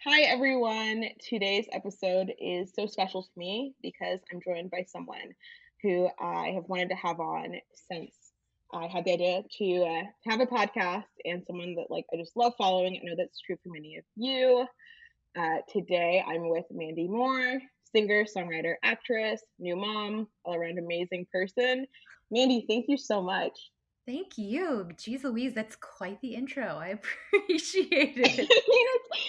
Hi, everyone. Today's episode is so special to me because I'm joined by someone who I have wanted to have on since I had the idea to have a podcast and someone that I just love following. I know that's true for many of you. Today, I'm with Mandy Moore, singer, songwriter, actress, new mom, all around amazing person. Mandy, thank you so much. Thank you. Jeez Louise, that's quite the intro. I appreciate I it. mean,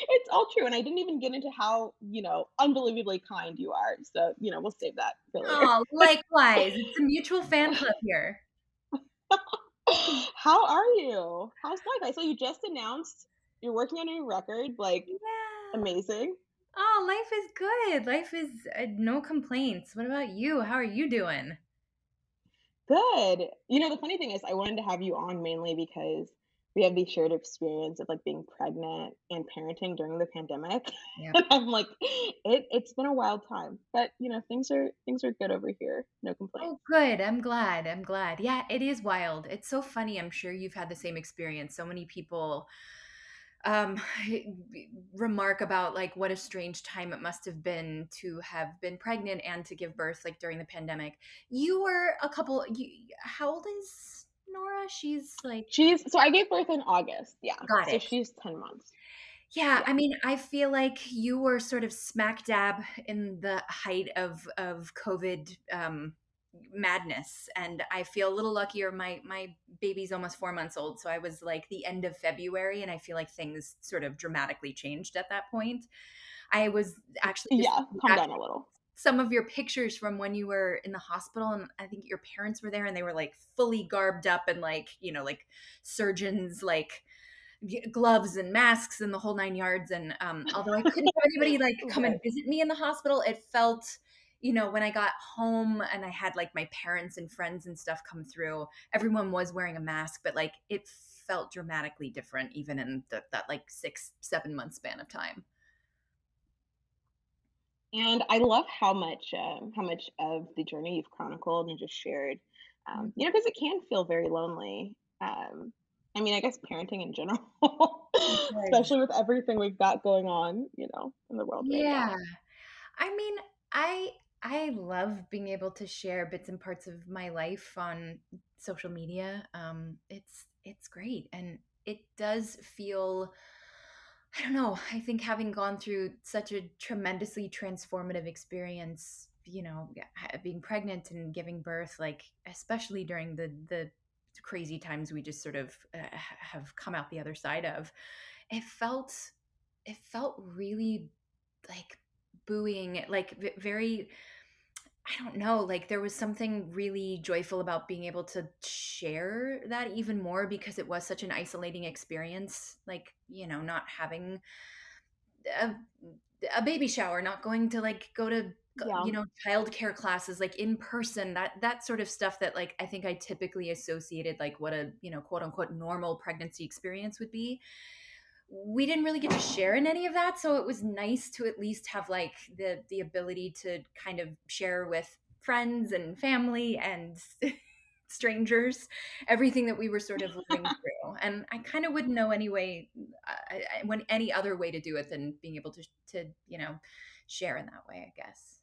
it's all true, and I didn't even get into how, unbelievably kind you are, so, we'll save that for later. Oh, likewise. It's a mutual fan club here. How are you? How's life? I saw you just announced you're working on a new record, Yeah. amazing. Oh, life is good. Life is no complaints. What about you? How are you doing? Good. The funny thing is I wanted to have you on mainly because we have the shared experience of, being pregnant and parenting during the pandemic, Yep. and I'm like, it's been a wild time, but, things are good over here, no complaints. Oh, good. I'm glad. I'm glad. Yeah, it is wild. It's so funny. I'm sure you've had the same experience. So many people um remark about like what a strange time it must have been to have been pregnant and to give birth like during the pandemic. You were how old is Nora? She's like So I gave birth in August, yeah, got so it. she's 10 months. Yeah, I Yeah. mean, I feel like you were sort of smack dab in the height of COVID madness, and I feel a little luckier. My baby's almost 4 months old, so I was like the end of February, and I feel like things sort of dramatically changed at that point. I was actually just Yeah, looking calm back down at a little. some of your pictures from when you were in the hospital, and I think your parents were there, and they were like fully garbed up and like like surgeons like gloves and masks and the whole 9 yards, and, although I couldn't have anybody, like, come and Right. visit me in the hospital, it felt when I got home and I had, like, my parents and friends and stuff come through, everyone was wearing a mask, but, like, it felt dramatically different even in that, like, 6, 7-month span of time. And I love how much of the journey you've chronicled and just shared, Mhm. because it can feel very lonely. I mean, I guess parenting in general, It does. especially with everything we've got going on, in the world right now. Yeah. I mean, I love being able to share bits and parts of my life on social media. It's great, and it does feel. I don't know. I think having gone through such a tremendously transformative experience, being pregnant and giving birth, like especially during the crazy times we just sort of have come out the other side of, it felt it felt really like buoying, like very, I don't know, like there was something really joyful about being able to share that even more because it was such an isolating experience, like, not having a, a baby shower, not going to like go to Yeah. childcare classes like in person, that sort of stuff that like I think I typically associated like what a, quote unquote normal pregnancy experience would be. We didn't really get to share in any of that, so it was nice to at least have like the ability to kind of share with friends and family and strangers everything that we were sort of living through. And I kind of wouldn't know any way, when any other way to do it than being able to share in that way, I guess.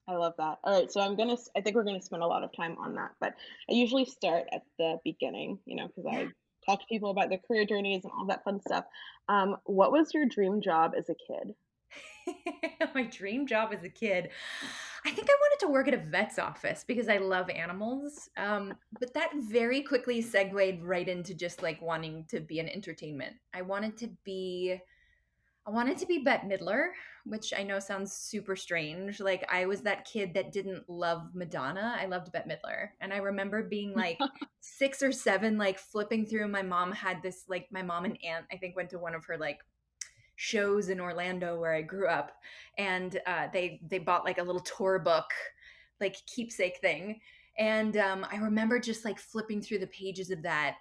I love that. All right, so I think we're gonna spend a lot of time on that, but I usually start at the beginning, because Yeah. I talk to people about their career journeys and all that fun stuff. What was your dream job as a kid? My dream job as a kid, I think I wanted to work at a vet's office because I love animals. But that very quickly segued right into just like wanting to be in entertainment. I wanted to be Bette Midler, which I know sounds super strange. Like I was that kid that didn't love Madonna. I loved Bette Midler. And I remember being like 6 or 7, like flipping through. My mom had this, like my mom and aunt, I think, went to one of her like shows in Orlando where I grew up, and they bought like a little tour book, like keepsake thing, and I remember just like flipping through the pages of that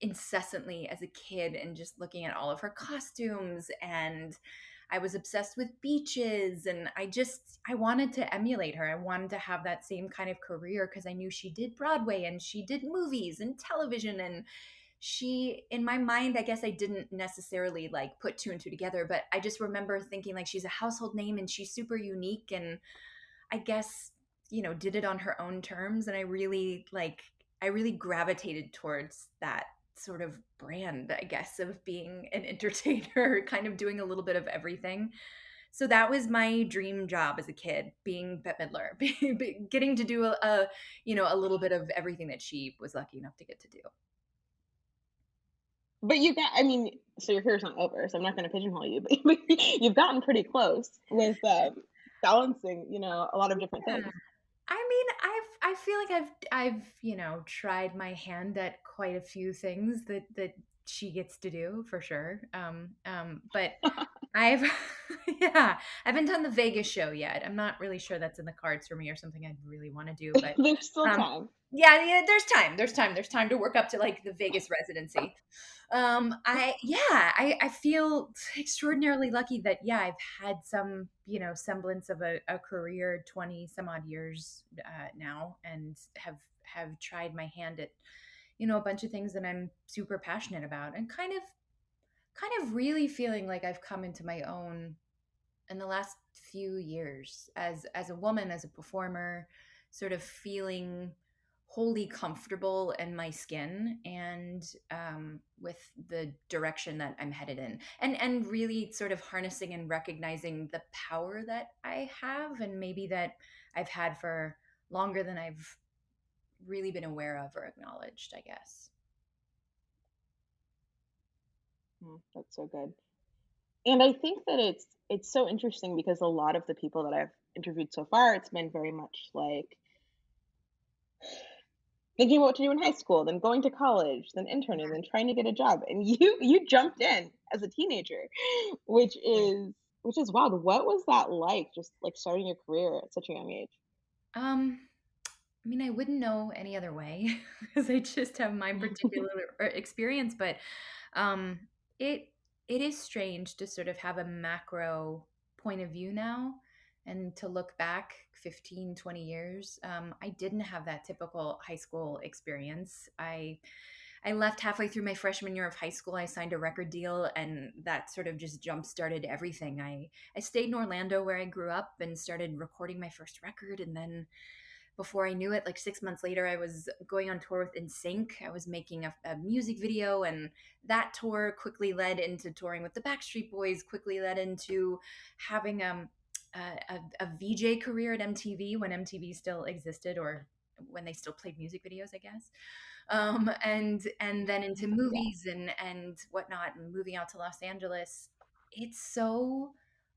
incessantly as a kid and just looking at all of her costumes, and I was obsessed with beaches, and I wanted to emulate her. I wanted to have that same kind of career because I knew she did Broadway and she did movies and television, and she, in my mind, I guess I didn't necessarily like put two and two together, but I just remember thinking like she's a household name and she's super unique, and I guess, did it on her own terms. And I really gravitated towards that sort of brand, I guess, of being an entertainer, kind of doing a little bit of everything. So that was my dream job as a kid, being Bette Midler, getting to do a little bit of everything that she was lucky enough to get to do. But you got, I mean, so your career's not over, so I'm not going to pigeonhole you, but you've gotten pretty close with balancing, a lot of different Yeah. things. I mean, I feel like I've tried my hand at quite a few things that she gets to do for sure. But I've yeah, I haven't done the Vegas show yet. I'm not really sure that's in the cards for me or something I'd really want to do. But There's still um, time. yeah, there's time. There's time to work up to like the Vegas residency. I feel extraordinarily lucky that I've had some semblance of a career, 20 some odd years now, and have tried my hand at a bunch of things that I'm super passionate about, and kind of really feeling like I've come into my own in the last few years as a woman, as a performer, sort of feeling wholly comfortable in my skin, and with the direction that I'm headed in, and really sort of harnessing and recognizing the power that I have, and maybe that I've had for longer than I've really been aware of or acknowledged, I guess. That's so good. And I think that it's so interesting because a lot of the people that I've interviewed so far, it's been very much like thinking about what to do in high school, then going to college, then interning, then trying to get a job. And you jumped in as a teenager, which is which is wild. What was that like? Just like starting your career at such a young age? um I mean, I wouldn't know any other way because I just have my particular experience. But um, it it is strange to sort of have a macro point of view now, and to look back 15, 20 years. I didn't have that typical high school experience. I left halfway through my freshman year of high school. I signed a record deal, and that sort of just jump started everything. I stayed in Orlando where I grew up and started recording my first record, and then before I knew it, like 6 months later, I was going on tour with NSYNC. I was making a music video, and that tour quickly led into touring with the Backstreet Boys. Quickly led into having a VJ career at MTV when MTV still existed, or when they still played music videos, I guess. And then into Yeah. movies and whatnot, and moving out to Los Angeles. It's so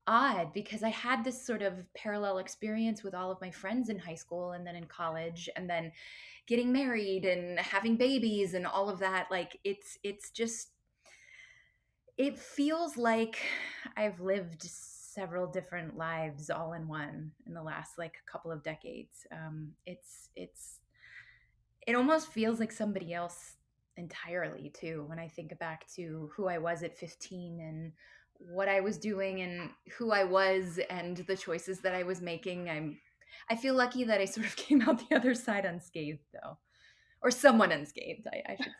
odd because I had this sort of parallel experience with all of my friends in high school and then in college, and then getting married and having babies and all of that. Like it's just, it feels like I've lived several different lives all in one in the last like couple of decades. It almost feels like somebody else entirely too when I think back to who I was at 15 and what I was doing and who I was and the choices that I was making. I feel lucky that I sort of came out the other side unscathed, though, or somewhat unscathed, I should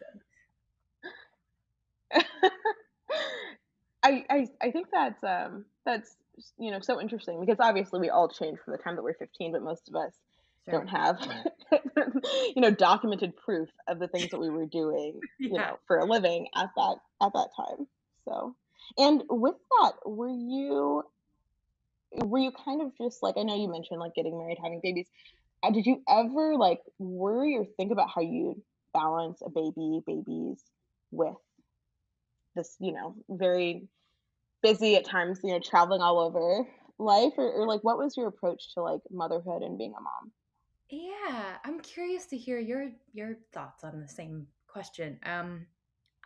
say. I think that's so interesting because obviously we all change from the time that we're 15, but most of us Sure. don't have documented proof of the things that we were doing, Yeah. for a living at that time. So, and with that, were you kind of just like, I know you mentioned like getting married, having babies. Did you ever like worry or think about how you balance a babies with this, very busy at times, traveling all over life, or like what was your approach to like motherhood and being a mom? Yeah, I'm curious to hear your thoughts on the same question.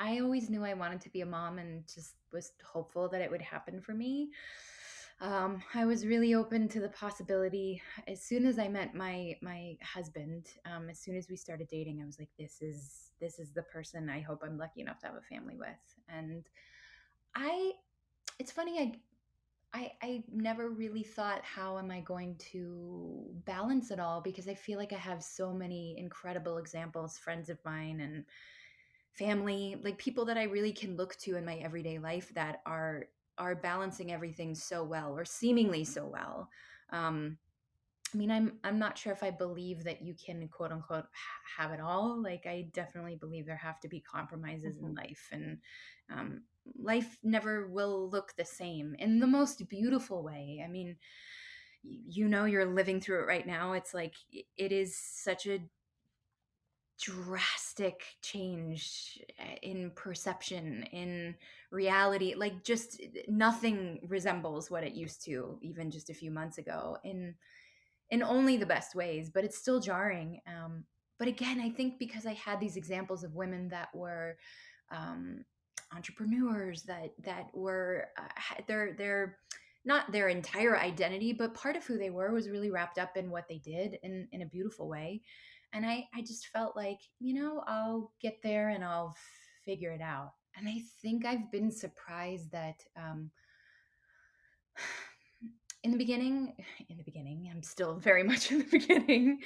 I always knew I wanted to be a mom and just was hopeful that it would happen for me. I was really open to the possibility. As soon as I met my husband, as soon as we started dating, I was like, this is the person I hope I'm lucky enough to have a family with. And I, it's funny, I never really thought, how am I going to balance it all? Because I feel like I have so many incredible examples, friends of mine, and family, like people that I really can look to in my everyday life that are balancing everything so well, or seemingly so well. Um, I mean, I'm not sure if I believe that you can quote unquote have it all. Like, I definitely believe there have to be compromises in Hmm. life, and um, life never will look the same in the most beautiful way. I mean, you know, you're living through it right now. It's like it is such a drastic change in perception, in reality. Like, just nothing resembles what it used to even just a few months ago, in only the best ways, but it's still jarring. But again, I think because I had these examples of women that were um, entrepreneurs, that were their not their entire identity, but part of who they were was really wrapped up in what they did in a beautiful way. And I just felt like, I'll get there and I'll figure it out. And I think I've been surprised that in the beginning, I'm still very much in the beginning,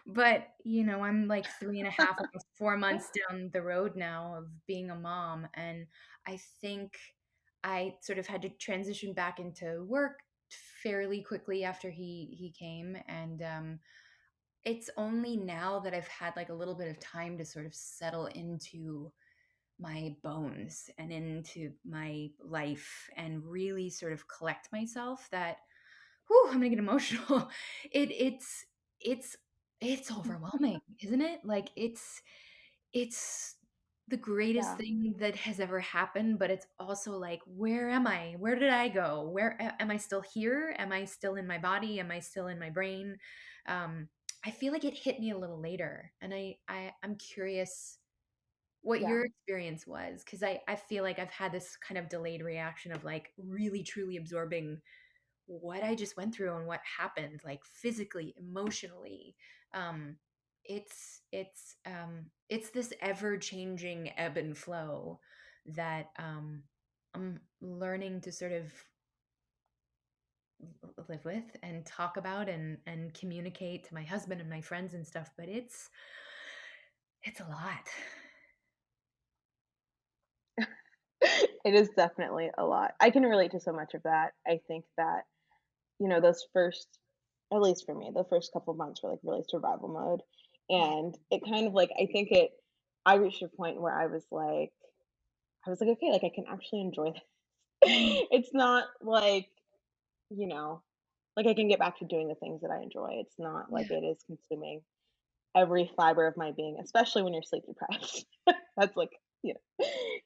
but I'm like 3.5, almost 4 months down the road now of being a mom. And I think I sort of had to transition back into work fairly quickly after he came. And it's only now that I've had like a little bit of time to sort of settle into my bones and into my life and really sort of collect myself, that whew, I'm gonna get emotional. It's it's overwhelming, isn't it? Like, it's the greatest Yeah. thing that has ever happened, but it's also like, where am I? Where did I go? Where am I still here? Am I still in my body? Am I still in my brain? Um, I feel like it hit me a little later, and I'm curious what Yeah. your experience was, because I feel like I've had this kind of delayed reaction of like really truly absorbing what I just went through and what happened, like physically, emotionally. Um, it's this ever changing ebb and flow that I'm learning to sort of live with and talk about and communicate to my husband and my friends and stuff. But it's a lot. It is definitely a lot. I can relate to so much of that. I think that, those first, at least for me, the first couple months were like really survival mode. Yeah. And it kind of like, I reached a point where I was like, okay, like I can actually enjoy this. Mm, It's not like, you know, like I can get back to doing the things that I enjoy. It's not like yeah. it is consuming every fiber of my being, especially when you're sleep deprived. That's like,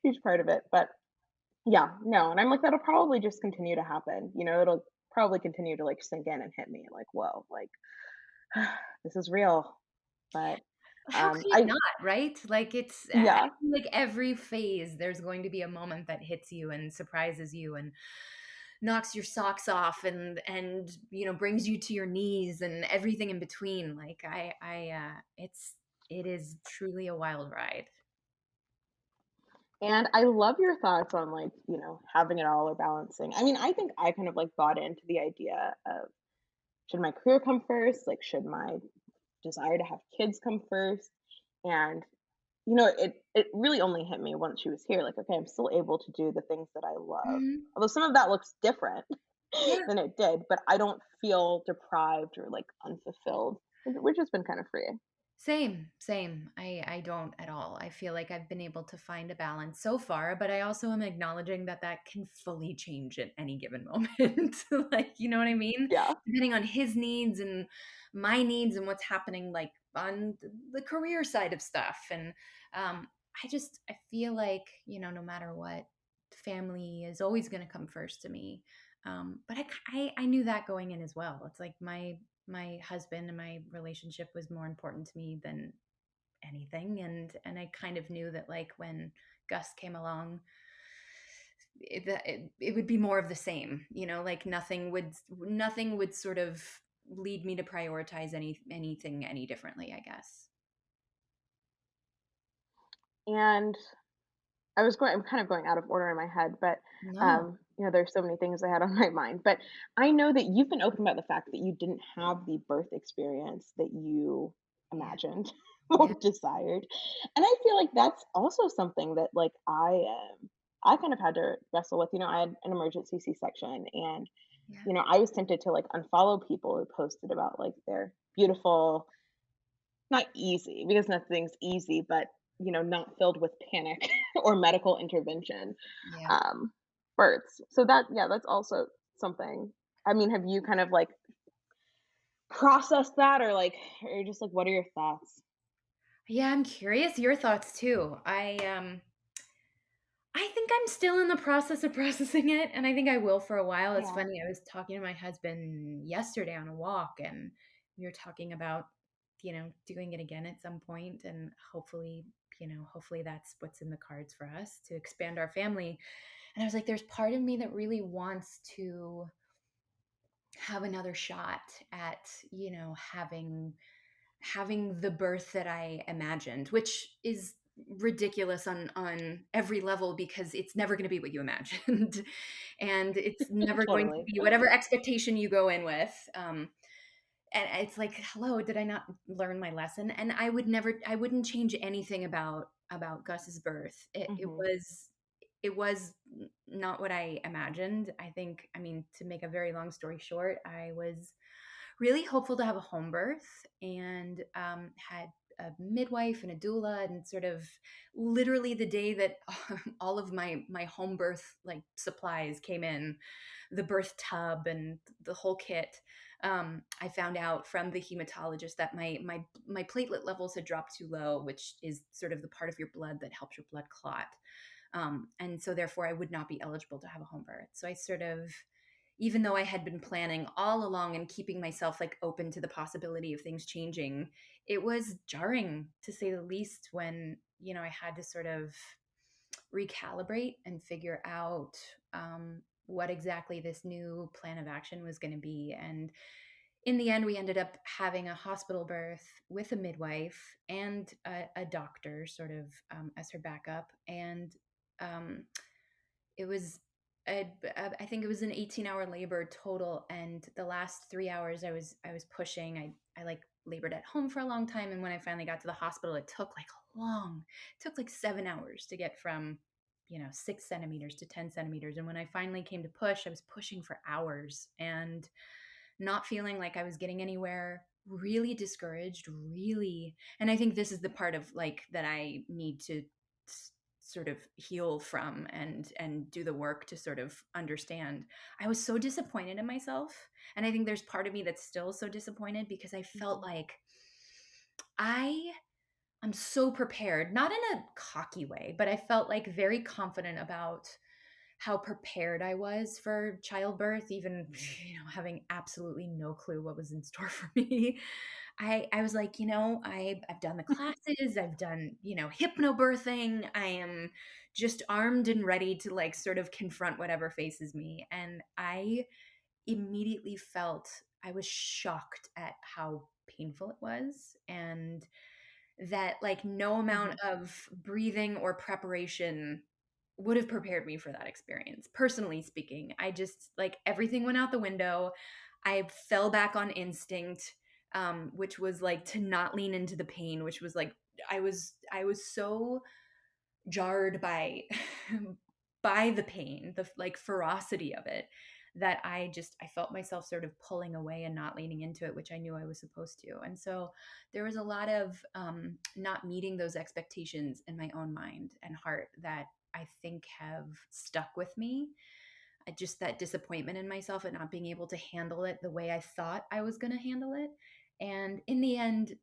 huge part of it. But yeah, no, and I'm like, that'll probably just continue to happen. It'll probably continue to like sink in and hit me like, whoa, like this is real. But How can it I not, right? Like, I yeah, feel like every phase there's going to be a moment that hits you and surprises you and knocks your socks off and brings you to your knees and everything in between. Like, it is truly a wild ride. and I love your thoughts on like, having it all or balancing. I mean, I think I kind of like bought into the idea of, should my career come first? Like, should my desire to have kids come first? And it really only hit me once she was here. Like, okay, I'm still able to do the things that I love. Mhm. Although some of that looks different Yeah. than it did, but I don't feel deprived or like unfulfilled, which has been kind of freeing. Same, same. I don't at all. I feel like I've been able to find a balance so far, but I also am acknowledging that that can fully change at any given moment. Like, you know what I mean? Yeah. Depending on his needs and my needs and what's happening, like on the career side of stuff. And um, I feel like, no matter what, family is always going to come first to me. But I knew that going in as well. It's like my husband and my relationship was more important to me than anything. And I kind of knew that, like, when Gus came along, it would be more of the same, like nothing would sort of lead me to prioritize anything any differently, I guess. And I'm kind of going out of order in my head, but No. there's so many things I had on my mind. But I know that you've been open about the fact that you didn't have the birth experience that you Yeah. imagined. Yeah. more desired. And I feel like that's also something that like I kind of had to wrestle with. I had an emergency C-section, and Yeah. I was tempted to like unfollow people who posted about like their beautiful, not easy because nothing's easy, but not filled with panic or medical intervention Yeah. um, births. So yeah, that's also something. I mean, have you kind of like processed that, or like, or just like, what are your thoughts? Yeah, I'm curious your thoughts too. I think I'm still in the process of processing it, and I think I will for a while. It's Yeah. funny, I was talking to my husband yesterday on a walk, and we were talking about, doing it again at some point, and hopefully that's what's in the cards for us to expand our family. And I was like, there's part of me that really wants to have another shot at, having the birth that I imagined, which is ridiculous on every level because it's never going to be what you imagined, and it's never going to Totally. be whatever expectation you go in with. And it's like, hello, did I not learn my lesson? And I wouldn't change anything about Gus's birth. Hmm. It was not what I imagined. I think, I mean, to make a very long story short, I was really hopeful to have a home birth, and had a midwife and a doula, and sort of literally the day that all of my home birth like supplies came in, the birth tub and the whole kit. I found out from the hematologist that my platelet levels had dropped too low, which is sort of the part of your blood that helps your blood clot. And so therefore I would not be eligible to have a home birth. So I sort of, even though I had been planning all along and keeping myself like open to the possibility of things changing, it was jarring to say the least when, I had to sort of recalibrate and figure out what exactly this new plan of action was going to be. And in the end, we ended up having a hospital birth with a midwife and a doctor, sort of as her backup. And um, it was, I think it was an 18-hour labor total, and the last 3 hours I was pushing. I like labored at home for a long time, and when I finally got to the hospital, it took like long. It took like 7 hours to get from 6 centimeters to 10 centimeters, and when I finally came to push, I was pushing for hours and not feeling like I was getting anywhere. Really discouraged, really. And I think this is the part of like that I need to sort of heal from and do the work to sort of understand. I was so disappointed in myself, and I think there's part of me that's still so disappointed because I felt Hmm. like I I'm so prepared, not in a cocky way, but I felt like very confident about how prepared I was for childbirth, even having absolutely no clue what was in store for me. I was like, I've done the classes, I've done, hypnobirthing. I am just armed and ready to like sort of confront whatever faces me. And I immediately felt I was shocked at how painful it was, and that like no amount Hmm. of breathing or preparation would have prepared me for that experience. Personally speaking, I just like everything went out the window. I fell back on instinct, which was like to not lean into the pain, which was like I was so jarred by by the pain, the like ferocity of it, that I felt myself sort of pulling away and not leaning into it, which I knew I was supposed to. And so there was a lot of not meeting those expectations in my own mind and heart that I think have stuck with me. Just that disappointment in myself at not being able to handle it the way I thought I was going to handle it. And in the end,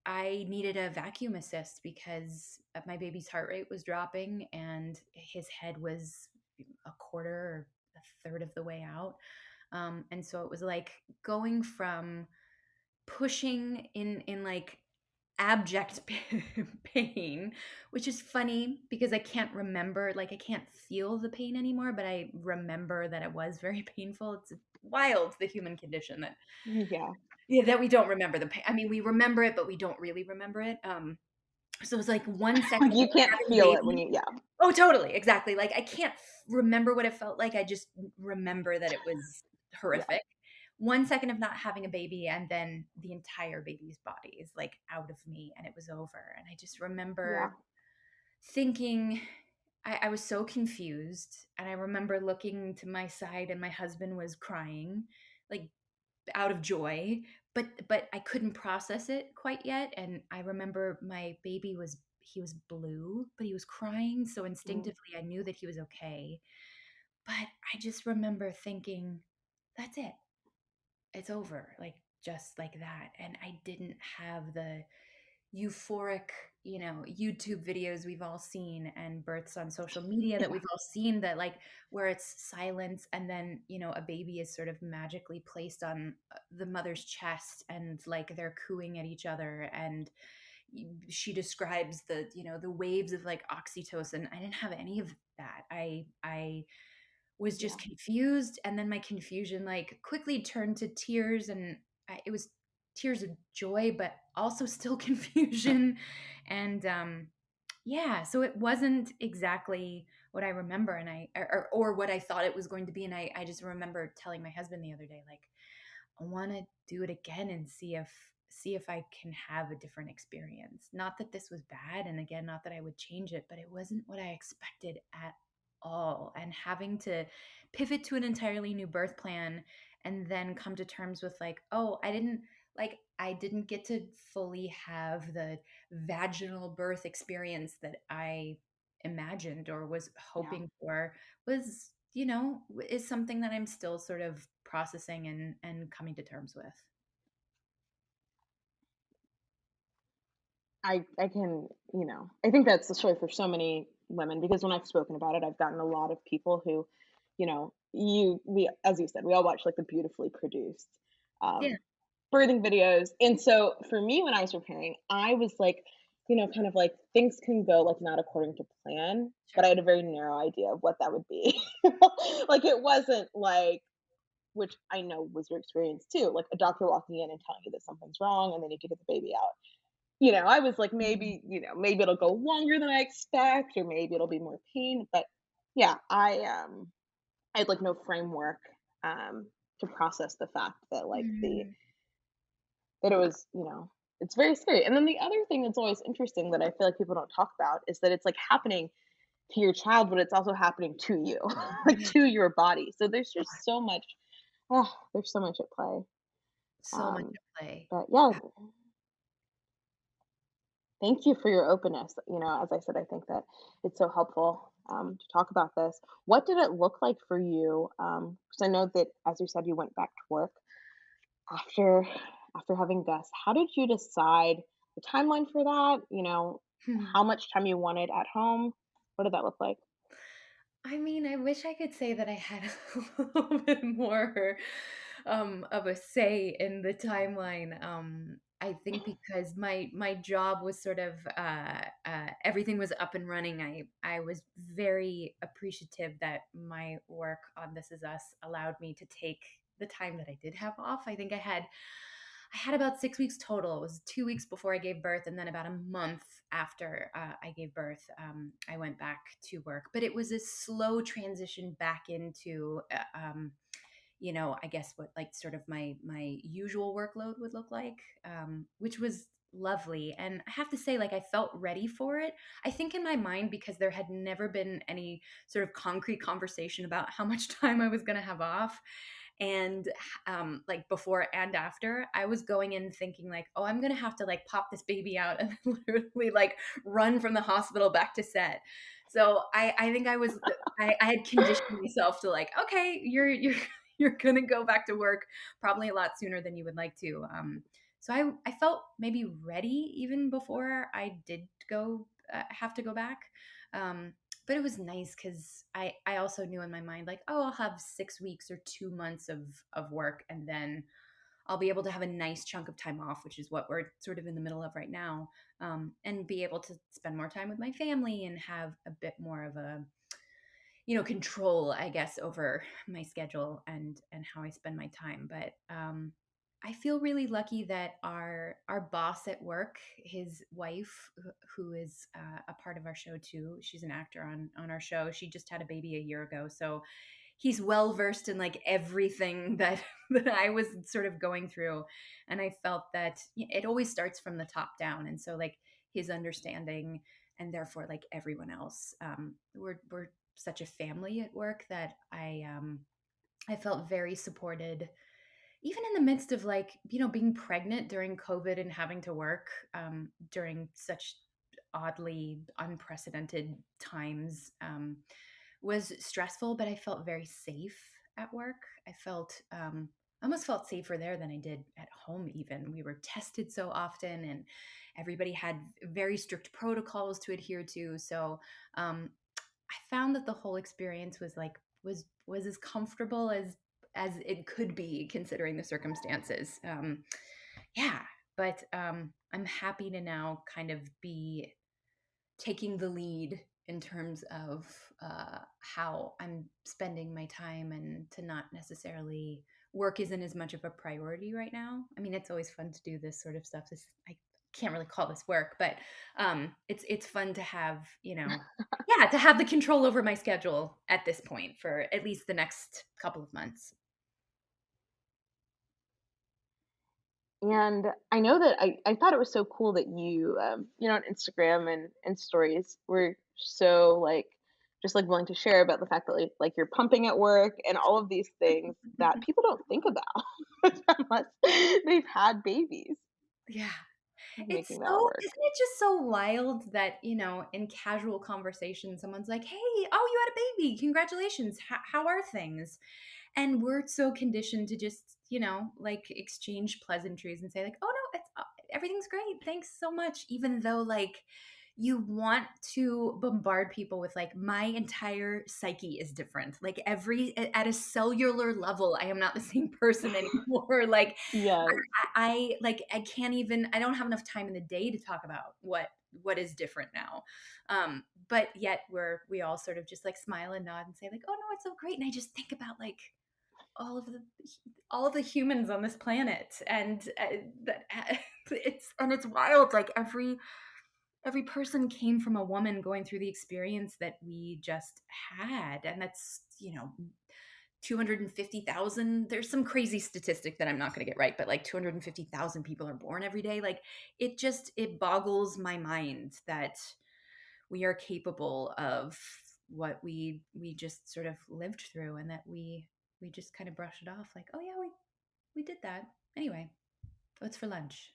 I needed a vacuum assist because my baby's heart rate was dropping and his head was a quarter or a third of the way out. And so it was like going from pushing in like abject pain, which is funny because I can't remember, like I can't feel the pain anymore, but I remember that it was very painful. It's wild, the human condition that Yeah. yeah, that we don't remember the pain. I mean, we remember it, but we don't really remember it. So it was like 1 second Like of you can't having a feel it when baby. yeah. Oh, totally, exactly. Like I can't remember what it felt like. I just remember that it was Yeah. horrific. 1 second of not having a baby, and then the entire baby's body is like out of me and it was over. And I just Yeah. remember thinking, I was so confused. And I remember looking to my side and my husband was crying, like out of joy, but I couldn't process it quite yet. And I remember my baby was he was blue, but he was crying, so Mm, instinctively I knew that he was okay. But I just remember thinking, that's it. It's over, like just like that. And I didn't have the euphoric, YouTube videos we've all seen and births on social media that yeah. we've all seen, that like where it's silence and then, a baby is sort of magically placed on the mother's chest and like they're cooing at each other. And she describes the waves of like oxytocin. I didn't have any of that. I was Yeah. just confused, and then my confusion like quickly turned to tears, and it was tears of joy but also still confusion. And yeah, so it wasn't exactly what I remember, and or what I thought it was going to be. And I just remember telling my husband the other day, like, I want to do it again and see if I can have a different experience. Not that this was bad, and again, not that I would change it, but it wasn't what I expected at all. And having to pivot to an entirely new birth plan and then come to terms with like, oh, I didn't get to fully have the vaginal birth experience that I imagined or was Yeah. hoping for, was is something that I'm still sort of processing and coming to terms with. I can, I think that's the story for so many women because when I've spoken about it, I've gotten a lot of people who, we, as you said, we all watch like the beautifully produced Yeah. um, birthing videos. And so for me, when I was preparing, I was like, kind of like things can go like not according to plan, but I Sure. had a very narrow idea of what that would be. Like it wasn't like, which I know was your experience too, like a doctor walking in and telling you that something's wrong and they need to get the baby out. I was like, Mhm. maybe it'll go longer than I expect, or maybe it'll be more pain. But yeah, I had like no framework um to process the fact that like the Mhm. that it was, it's very scary. And then the other thing that's always interesting that I feel like people don't talk about is that it's like happening to your child, but it's also happening to you, like Right. to your body. So there's just so much, there's so much at play. So much Um, at play. but yeah, thank you for your openness. As I said, I think that it's so helpful to talk about this. What did it look like for you? Because I know that, as you said, you went back to work after having Gus. How did you decide the timeline for that? How much time you wanted at home? What did that look like? I mean, I wish I could say that I had a little bit more of a say in the timeline. I think because my job was sort of everything was up and running. I was very appreciative that my work on This Is Us allowed me to take the time that I did have off. I had about 6 weeks total. It was 2 weeks before I gave birth, and then about a month after I gave birth, I went back to work. But it was a slow transition back into, I guess what like sort of my usual workload would look like, which was lovely. And I have to say, like, I felt ready for it. I think in my mind, because there had never been any sort of concrete conversation about how much time I was going to have off. And like before and after, I was going in thinking like, oh, I'm gonna have to like pop this baby out and literally like run from the hospital back to set. So I think I had conditioned myself to like, okay, you're you're gonna go back to work probably a lot sooner than you would like to. So I felt maybe ready even before I did go have to go back. Um, but it was nice because I also knew in my mind like, oh, I'll have 6 weeks or 2 months of work, and then I'll be able to have a nice chunk of time off, which is what we're sort of in the middle of right now, and be able to spend more time with my family and have a bit more of a control, I guess, over my schedule and how I spend my time. But I feel really lucky that our boss at work, his wife, who is a part of our show too, she's an actor on our show. She just had a baby a year ago, so he's well versed in like everything that that I was sort of going through, and I felt that it always starts from the top down, and so like his understanding, and therefore like everyone else, we're such a family at work that I felt very supported, even in the midst of like being pregnant during COVID and having to work during such oddly unprecedented times. Was stressful, but I felt very safe at work. I almost felt safer there than I did at home, even. We were tested so often, and everybody had very strict protocols to adhere to. So I found that the whole experience was like was as comfortable as it could be considering the circumstances. Yeah, but I'm happy to now kind of be taking the lead in terms of how I'm spending my time, and to not necessarily work isn't as much of a priority right now. I mean, it's always fun to do this sort of stuff. I can't really call this work, but it's fun to have yeah, to have the control over my schedule at this point for at least the next couple of months. And I know that I thought it was so cool that you, on Instagram and stories were so like, just like willing to share about the fact that like you're pumping at work and all of these things that people don't think about unless they've had babies, Yeah. making that work. Isn't it just so wild that, in casual conversation, someone's like, hey, oh, you had a baby. Congratulations. How are things? And we're so conditioned to just, like exchange pleasantries and say, like, oh, no, everything's great. Thanks so much. Even though, like, you want to bombard people with like my entire psyche is different, like at a cellular level I am not the same person anymore. Like Yes. I can't even, I don't have enough time in the day to talk about what is different now. But yet we all sort of just like smile and nod and say like, oh no, it's so great. And I just think about like all of the all of the humans on this planet, and that it's wild. Like every person came from a woman going through the experience that we just had, and that's 250,000. There's some crazy statistic that I'm not going to get right, but like 250,000 people are born every day. Like it boggles my mind that we are capable of what we just sort of lived through, and that we just kind of brush it off like, oh yeah, we did that. Anyway, what's for lunch?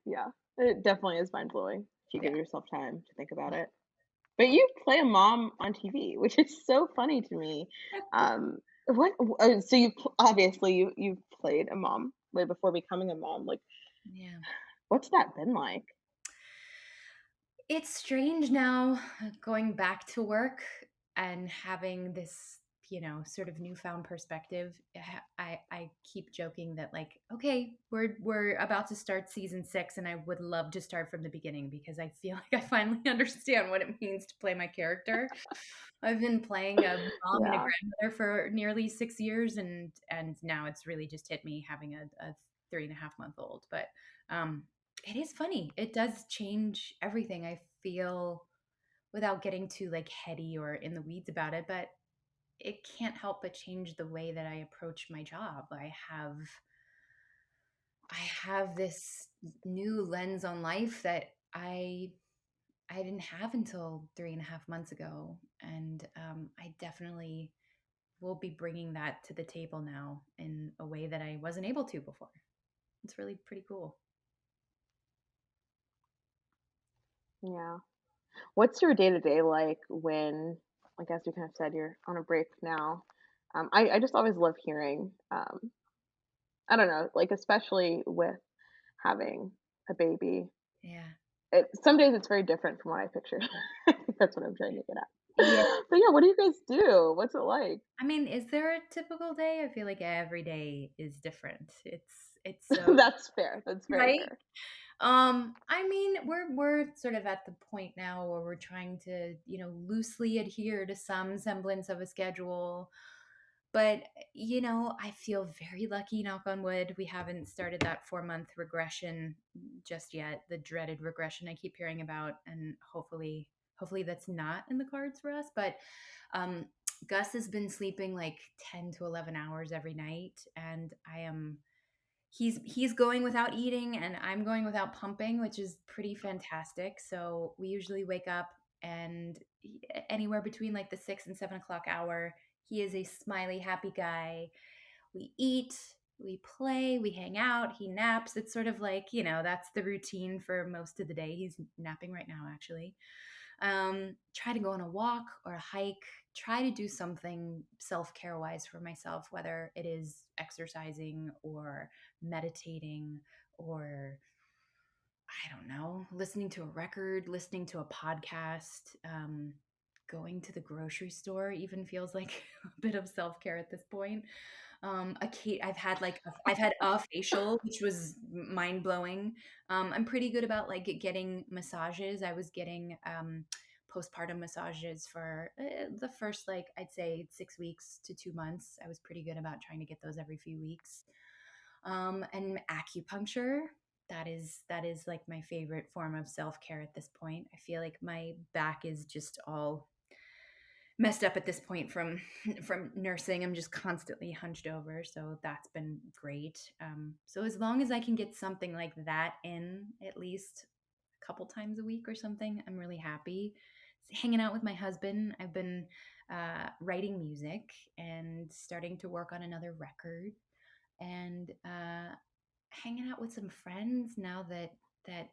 Yeah. It definitely is mind blowing if you Yeah. give yourself time to think about it. But you play a mom on TV, which is so funny to me. So obviously you've played a mom way before becoming a mom. Like, Yeah. what's that been like? It's strange now, going back to work and having this, sort of newfound perspective. I keep joking that like, okay, we're about to start season 6, and I would love to start from the beginning because I feel like I finally understand what it means to play my character. I've been playing a mom and a Yeah, grandmother for nearly 6 years, and now it's really just hit me having a 3.5 month old. But um, it is funny. It does change everything. I feel, without getting too like heady or in the weeds about it, but it can't help but change the way that I approach my job. I have this new lens on life that I didn't have until 3.5 months ago, and I definitely will be bringing that to the table now in a way that I wasn't able to before. It's really pretty cool. yeah. What's your day to day like when, like as you kind of said, you're on a break now? I just always love hearing. I don't know, like especially with having a baby. Yeah. Some days it's very different from what I pictured. I think that's what I'm trying to get at. Yeah. But yeah, what do you guys do? What's it like? I mean, is there a typical day? I feel like every day is different. It's so That's fair. That's very right. fair. I mean, we're sort of at the point now where we're trying to, loosely adhere to some semblance of a schedule. But, I feel very lucky, knock on wood. We haven't started that 4-month regression just yet, the dreaded regression I keep hearing about. And hopefully hopefully that's not in the cards for us. But um, Gus has been sleeping like 10 to 11 hours every night, and he's going without eating and I'm going without pumping, which is pretty fantastic. So we usually wake up and anywhere between like the 6 and 7 o'clock hour, he is a smiley, happy guy. We eat, we play, we hang out, he naps. It's sort of like, that's the routine for most of the day. He's napping right now, actually. Try to go on a walk or a hike, try to do something self-care wise for myself, whether it is exercising or meditating or I don't know, listening to a record, listening to a podcast, going to the grocery store even feels like a bit of self-care at this point. I've had a facial, which was mind blowing. I'm pretty good about like getting massages. I was getting postpartum massages for the first, like, I'd say 6 weeks to 2 months. I was pretty good about trying to get those every few weeks. And acupuncture. That is like my favorite form of self care at this point. I feel like my back is just all messed up at this point from nursing. I'm just constantly hunched over, so that's been great. So as long as I can get something like that in at least a couple times a week or something, I'm really happy. Hanging out with my husband, I've been writing music and starting to work on another record, and hanging out with some friends now that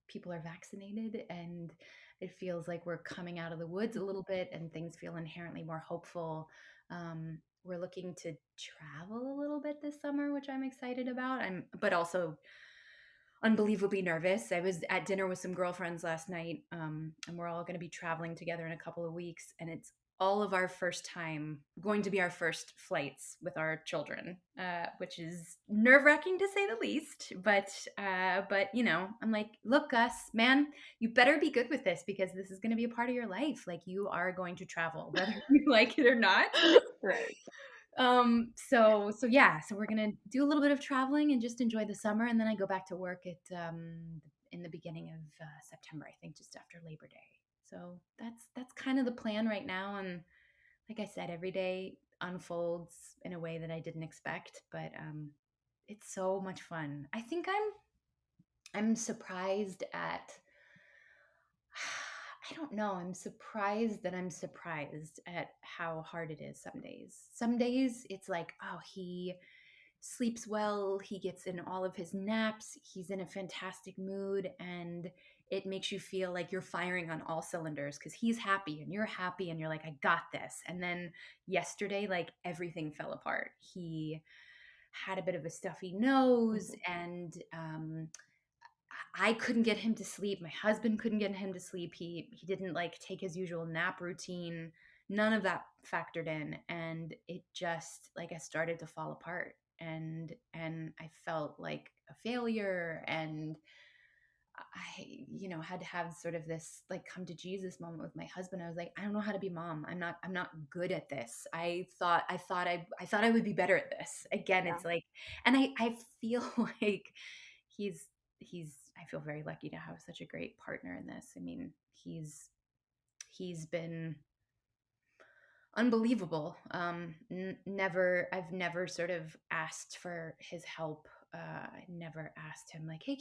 people are vaccinated and it feels like we're coming out of the woods a little bit and things feel inherently more hopeful. We're looking to travel a little bit this summer, which I'm excited about. I'm but also unbelievably nervous. I was at dinner with some girlfriends last night, and we're all going to be traveling together in a couple of weeks, and it's all of our first time going to be our first flights with our children, which is nerve wracking to say the least. But I'm like, look, Gus, man, you better be good with this because this is going to be a part of your life. Like you are going to travel, whether you like it or not. Right. So yeah, so we're gonna do a little bit of traveling and just enjoy the summer, and then I go back to work at in the beginning of September, I think, just after Labor Day. So that's kind of the plan right now, and like I said, every day unfolds in a way that I didn't expect, but it's so much fun. I think I'm surprised at I don't know. I'm surprised that I'm surprised at how hard it is some days. Some days it's like, oh, he sleeps well, he gets in all of his naps, he's in a fantastic mood, and it makes you feel like you're firing on all cylinders because he's happy and you're happy and you're like, I got this. And then yesterday, like everything fell apart. He had a bit of a stuffy nose Mhm. and I couldn't get him to sleep. My husband couldn't get him to sleep. He didn't like take his usual nap routine. None of that factored in, and it just like I started to fall apart, and I felt like a failure, and I had to have sort of this like come to Jesus moment with my husband. I was like, I don't know how to be mom. I'm not good at this. I thought I would be better at this. Again, Yeah. it's like, and I feel like he's I feel very lucky to have such a great partner in this. I mean, he's been unbelievable. I've never sort of asked for his help. I never asked him like, hey,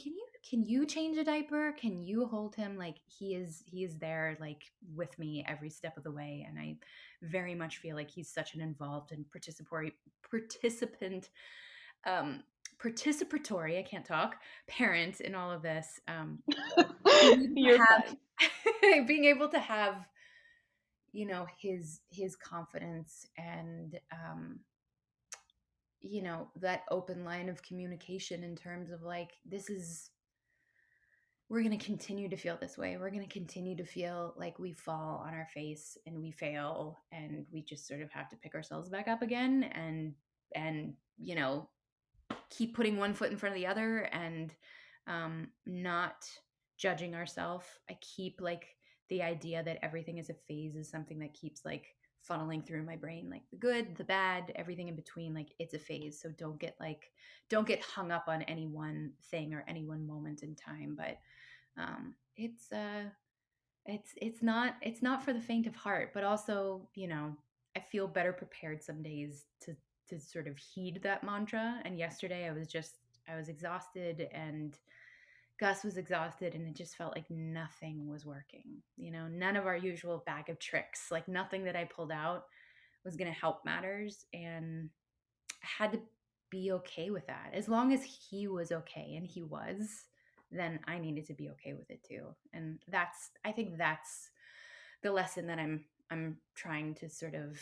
can you change a diaper? Can you hold him? Like he is there like with me every step of the way, and I very much feel like he's such an involved and participant, um, participatory. I can't talk. Parent in all of this. Being able to You're fine. have being able to have his confidence and that open line of communication in terms of like we're going to continue to feel this way, we're going to continue to feel like we fall on our face and we fail and we just sort of have to pick ourselves back up again and keep putting one foot in front of the other and not judging ourselves. I keep like the idea that everything is a phase is something that keeps like funneling through my brain, like the good, the bad, everything in between, like it's a phase. So don't get hung up on any one thing or any one moment in time. But it's It's not for the faint of heart, but also, I feel better prepared some days to sort of heed that mantra. And yesterday I was exhausted, and Gus was exhausted, and it just felt like nothing was working. None of our usual bag of tricks, like nothing that I pulled out was going to help matters. And I had to be okay with that. As long as he was okay, and he was, then I needed to be okay with it too. And I think that's the lesson that I'm trying to sort of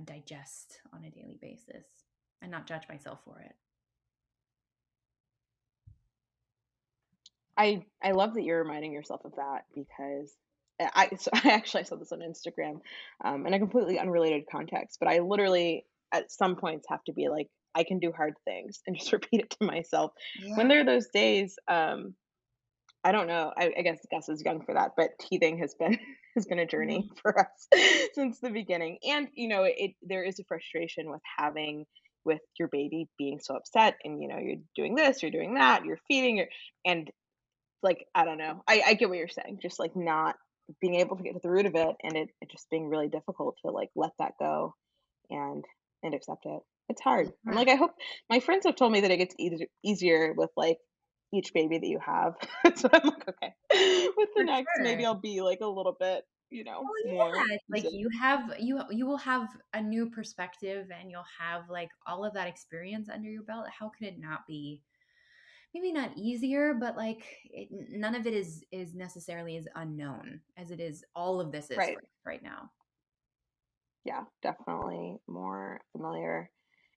digest on a daily basis and not judge myself for it. I love that you're reminding yourself of that because I actually saw this on Instagram, in a completely unrelated context, but I literally at some points have to be like, I can do hard things and just repeat it to myself. When Yeah. there are those days, I don't know. I guess Gus is young for that, but teething has been has been a journey Mm. for us since the beginning. And it there is a frustration with having with your baby being so upset, and you're doing this, you're doing that, you're feeding, and like, I don't know. I get what you're saying, just, like, not being able to get to the root of it, and it just being really difficult to, like, let that go and accept it. It's hard. I'm Yeah, like, I hope my friends have told me that it gets easier with, like, each baby that you have. So I'm like, "Okay." With the for next, maybe sure. I'll be, like, a little bit, Well, more yeah, it's like resilient. you will have a new perspective, and you'll have like all of that experience under your belt. How could it not be, maybe not easier, but like none of it is necessarily as unknown as it is all of this is Right. for right now. Yeah, definitely more familiar.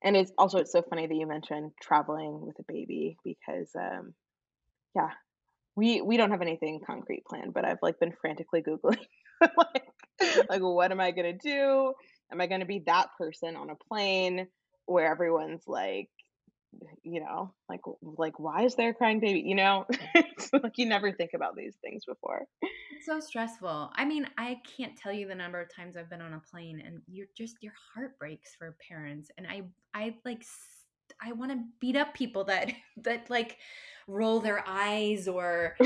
And it's so funny that you mentioned traveling with a baby because, yeah, we don't have anything concrete planned, but I've, like, been frantically Googling, like what am I gonna do? Am I gonna be that person on a plane where everyone's like, "Why is there a crying baby?" You know? It's like you never think about these things before. It's so stressful. I mean, I can't tell you the number of times I've been on a plane, and your heart breaks for parents. And I want to beat up people that that like roll their eyes, or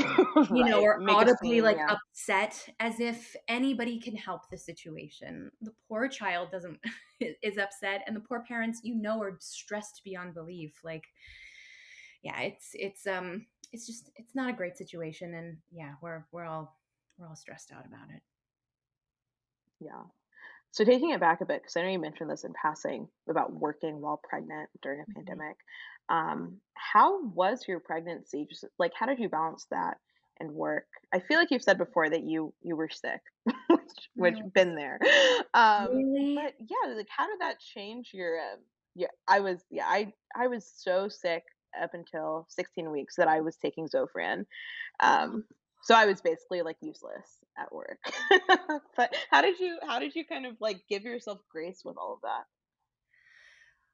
Right, or make a audibly scene, like yeah. upset, as if anybody can help the situation. The poor child doesn't is upset, and the poor parents, are stressed beyond belief. Like, yeah, it's just it's not a great situation, and yeah, we're all stressed out about it. Yeah. So taking it back a bit, because I know you mentioned this in passing about working while pregnant during a Mhm. pandemic. How was your pregnancy? Just like how did you balance that and work? I feel like you've said before that you were sick, which I been there. really But yeah, like how did that change your? Yeah, I was so sick up until 16 weeks that I was taking Zofran. Um, so I was basically like useless at work. But how did you kind of like give yourself grace with all of that?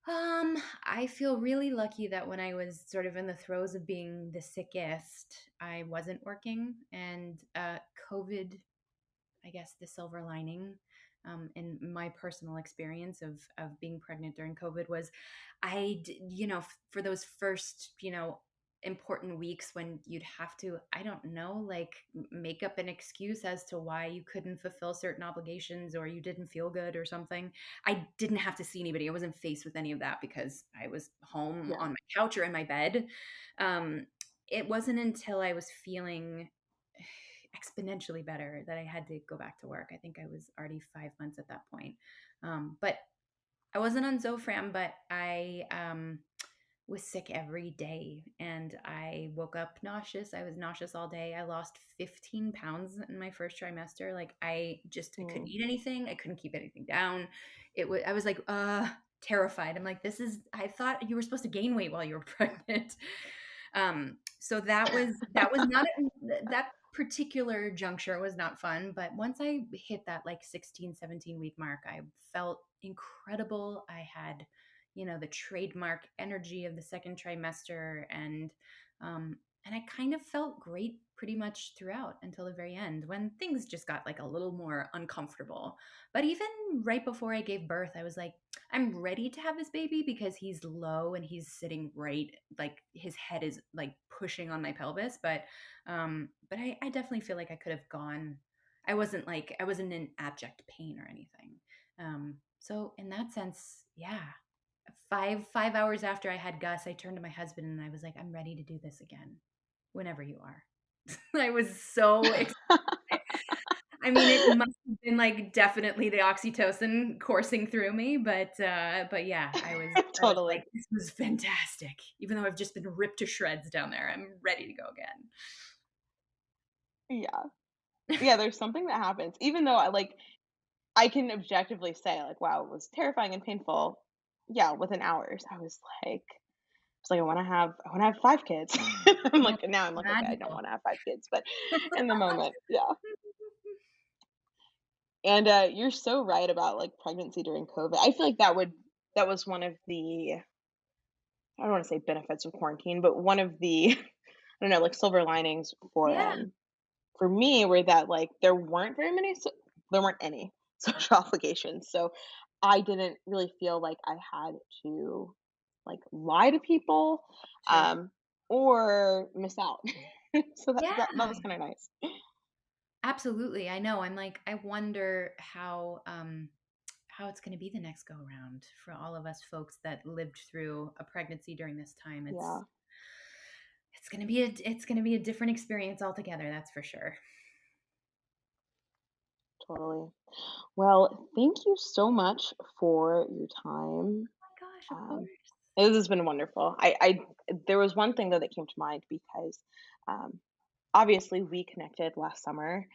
I feel really lucky that when I was sort of in the throes of being the sickest, I wasn't working. And COVID, I guess the silver lining, in my personal experience of being pregnant during COVID was, for those first, important weeks when you'd have to, I don't know, like make up an excuse as to why you couldn't fulfill certain obligations, or you didn't feel good or something. I didn't have to see anybody. I wasn't faced with any of that because I was home Yeah. on my couch or in my bed. Um, it wasn't until I was feeling exponentially better that I had to go back to work. I think I was already 5 months at that point. But I wasn't on Zofran, but I was sick every day, and I woke up nauseous. I was nauseous all day. I lost 15 pounds in my first trimester. Like I couldn't Mm, eat anything. I couldn't keep anything down. I was like, terrified. I'm like, I thought you were supposed to gain weight while you were pregnant. So that was not that particular juncture was not fun. But once I hit that like 16, 17 week mark, I felt incredible. I had, the trademark energy of the second trimester, and I kind of felt great pretty much throughout until the very end, when things just got like a little more uncomfortable. But even right before I gave birth, I was like, I'm ready to have this baby because he's low and he's sitting right, like his head is like pushing on my pelvis. But I definitely feel like I could have gone. I wasn't in abject pain or anything. So in that sense, yeah. Five hours after I had Gus, I turned to my husband and I was like, I'm ready to do this again, whenever you are. I was so excited. I mean, it must have been, like, definitely the oxytocin coursing through me, but yeah, I was like, Totally. "This was fantastic." Even though I've just been ripped to shreds down there, I'm ready to go Yeah. again. Yeah, there's something that happens, even though I can objectively say, like, wow, it was terrifying and painful. Yeah, within hours, I wanna have 5 kids. Oh, Now I'm like, "Okay, I don't magical. wanna have 5 kids," but in the moment, yeah. And, you're so right about, like, pregnancy during COVID. I feel like that was one of the I don't wanna say benefits of quarantine, but one of the I don't know, like, silver linings Yeah, for me were that, like, there weren't any social obligations, so I didn't really feel like I had to, like, lie to people, sure. um, or miss out. So Yeah, that was kinda nice. absolutely, I know, I'm like, I wonder how it's gonna be the next go around for all of us folks that lived through a pregnancy during this time. Yeah, It's gonna be a different experience altogether, that's for sure. totally. Well, thank you so much for your time. My gosh, of Um, course. this has been wonderful. I there was one thing though that came to mind because um, obviously we connected last summer,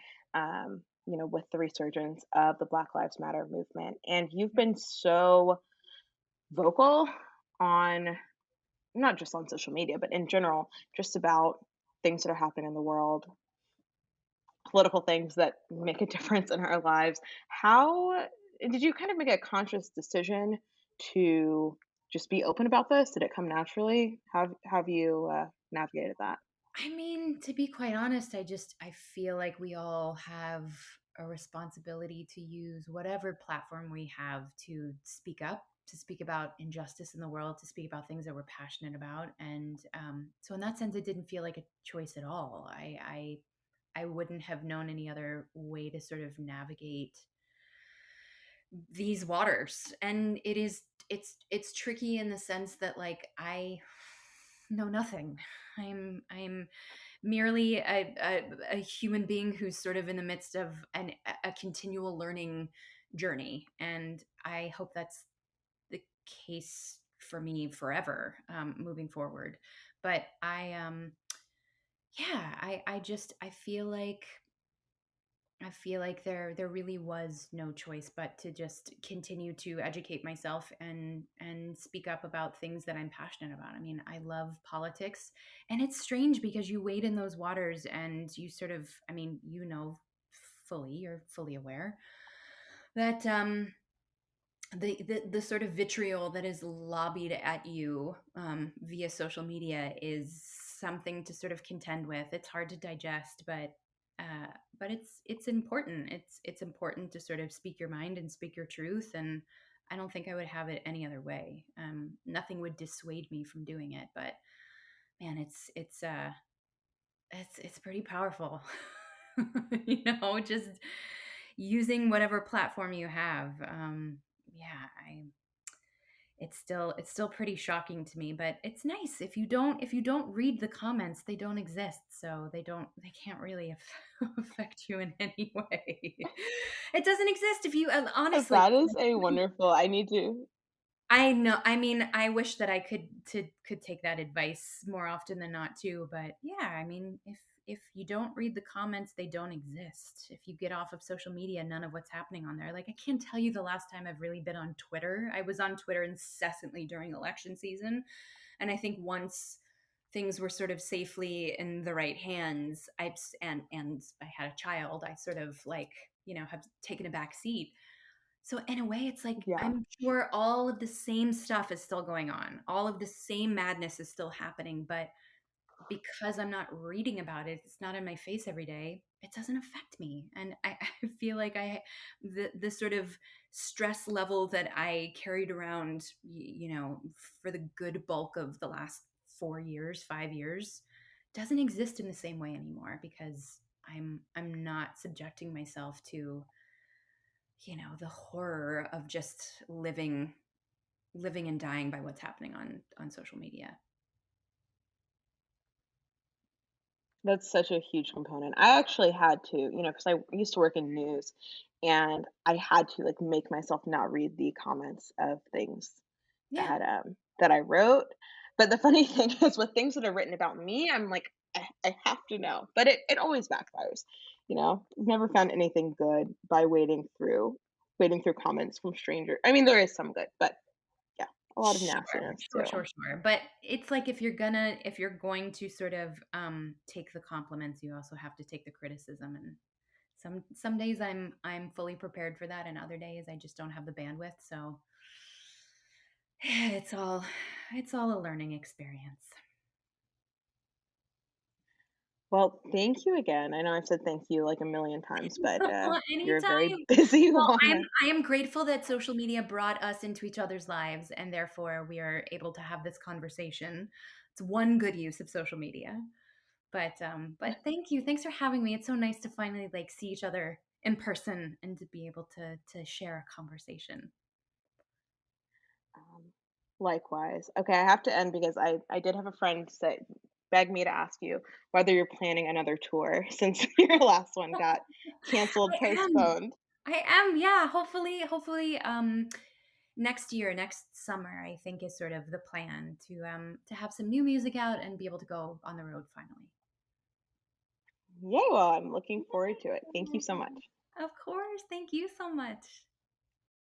with the resurgence of the Black Lives Matter movement, and you've been so vocal on not just on social media, but in general, just about things that are happening in the world, political things that make a difference in our lives. How did you kind of make a conscious decision to just be open about this? Did it come naturally? How have you navigated that? I mean, to be quite honest, I feel like we all have a responsibility to use whatever platform we have to speak up, to speak about injustice in the world, to speak about things that we're passionate about. And so, in that sense, it didn't feel like a choice at all. I wouldn't have known any other way to sort of navigate these waters. And it's tricky in the sense that like I know nothing. I'm merely a human being who's sort of in the midst of a continual learning journey, and I hope that's the case for me forever, moving forward. But yeah, I feel like there really was no choice but to just continue to educate myself and speak up about things that I'm passionate about. I mean, I love politics, and it's strange because you wade in those waters and you sort of, I mean, you're fully aware that the sort of vitriol that is lobbied at you via social media is something to sort of contend with. It's hard to digest, uh, but it's important. It's important to sort of speak your mind and speak your truth. And I don't think I would have it any other way. Nothing would dissuade me from doing it. But man, it's pretty powerful. Just using whatever platform you have. Yeah, I it's still pretty shocking to me, but it's nice if you don't read the comments, they don't exist, so they can't really affect you in any way. It doesn't exist if you honestly. That is a wonderful. I need to. I know. I mean, I wish that I could take that advice more often than not too, but yeah, I mean, if you don't read the comments, they don't exist. If you get off of social media, none of what's happening on there. Like I can't tell you the last time I've really been on Twitter. I was on Twitter incessantly during election season, and I think once things were sort of safely in the right hands, and I had a child, I sort of like, have taken a back seat. So in a way, it's like Yeah, I'm sure all of the same stuff is still going on. All of the same madness is still happening, but because I'm not reading about it, it's not in my face every day, it doesn't affect me. And I feel like the sort of stress level that I carried around, for the good bulk of the last 4 years, 5 years, doesn't exist in the same way anymore because I'm not subjecting myself to, the horror of just living and dying by what's happening on social media. That's such a huge component. I actually had to, because I used to work in news, and I had to like make myself not read the comments of things Yeah. that I wrote. But the funny thing is, with things that are written about me, I'm like, I have to know. But it always backfires. I've never found anything good by waiting through comments from strangers. I mean, there is some good, but yeah, a lot of Sure, nastiness sure, too. sure, sure. But it's like if you're going to sort of take the compliments, you also have to take the criticism. And some days I'm fully prepared for that, and other days I just don't have the bandwidth. So it's all a learning experience. Well, thank you again. I know I've said thank you like a million times, but you're a very Anytime. busy Well, I'm woman. I am grateful that social media brought us into each other's lives, and therefore we are able to have this conversation. It's one good use of social media. But thank you. Thanks for having me. It's so nice to finally like see each other in person and to be able to share a conversation. Um, Likewise. Okay, I have to end because I did have a friend say beg me to ask you whether you're planning another tour since your last one got canceled, I am. postponed. I am. Yeah. Hopefully next year, next summer, I think is sort of the plan to have some new music out and be able to go on the road finally. Yay, well, I'm looking forward to it. Thank you so much. Yay. Of course. Thank you so much.